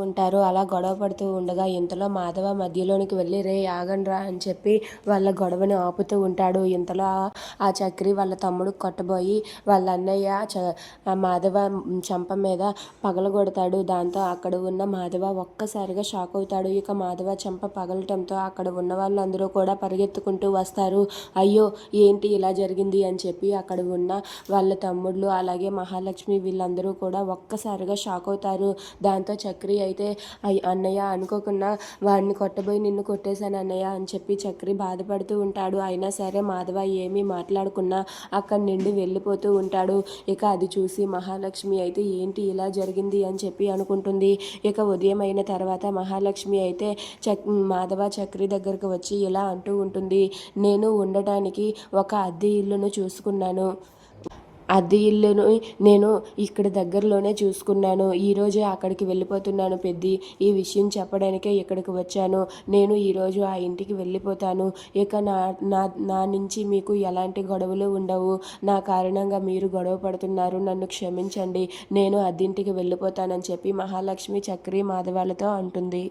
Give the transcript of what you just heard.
ఉంటారు. అలా గొడవ పడుతూ ఉండగా ఇంతలో మాధవ మధ్యలోనికి వెళ్ళి రే ఆగండ్రా అని చెప్పి వాళ్ళ గొడవని ఆపుతూ ఉంటాడు. ఇంతలో ఆ చక్రి వాళ్ళ తమ్ముడు కొట్టబోయి వాళ్ళ అన్నయ్య మాధవ చెంప మీద పగలగొడతాడు. దాంతో అక్కడ ఉన్న మాధవ ఒక్కసారిగా షాక్ అవుతాడు. ఇక మాధవ చెంప పగలటంతో అక్కడ ఉన్న వాళ్ళందరూ కూడా పరిగెత్తుకుంటూ వస్తారు. అయ్యో ఏంటి ఇలా జరిగింది అని చెప్పి అక్కడ ఉన్న వాళ్ళ తమ్ముళ్ళు అలాగే మహాలక్ష్మి వీళ్ళందరూ కూడా ఒక్కసారిగా షాక్ అవుతారు. దాంతో చక్రి అయితే అన్నయ్య అనుకోకుండా వాడిని కొట్టబోయి నిన్ను కొట్టేశాను అన్నయ్య అని చెప్పి చక్రి బాధపడుతూ ఉంటాడు. అయినా సరే మాధవ ఏమీ మాట్లాడకుండా అక్కడి నుండి వెళ్ళిపోతూ ఉంటాడు. ఇక అది చూసి మహాలక్ష్మి అయితే ఏంటి ఇలా జరిగింది అని చెప్పి అనుకుంటుంది. ఇక ఉదయం అయిన తర్వాత మహాలక్ష్మి అయితే మాధవ చక్రి దగ్గరకు వచ్చి ఇలా అంటూ ఉంటుంది, నేను ఉండటానికి ఒక అద్దె ఇల్లును చూసుకున్నాను. అద్దె ఇల్లును నేను ఇక్కడ దగ్గరలోనే చూసుకున్నాను. ఈరోజే అక్కడికి వెళ్ళిపోతున్నాను పెద్ది. ఈ విషయం చెప్పడానికే ఇక్కడికి వచ్చాను. నేను ఈరోజు ఆ ఇంటికి వెళ్ళిపోతాను. ఇక నా నా నా నుంచి మీకు ఎలాంటి గొడవలు ఉండవు. నా కారణంగా మీరు గొడవ పడుతున్నారు. నన్ను క్షమించండి. నేను అద్దింటికి వెళ్ళిపోతానని చెప్పి మహాలక్ష్మి చక్రి మాధవాలతో అంటుంది.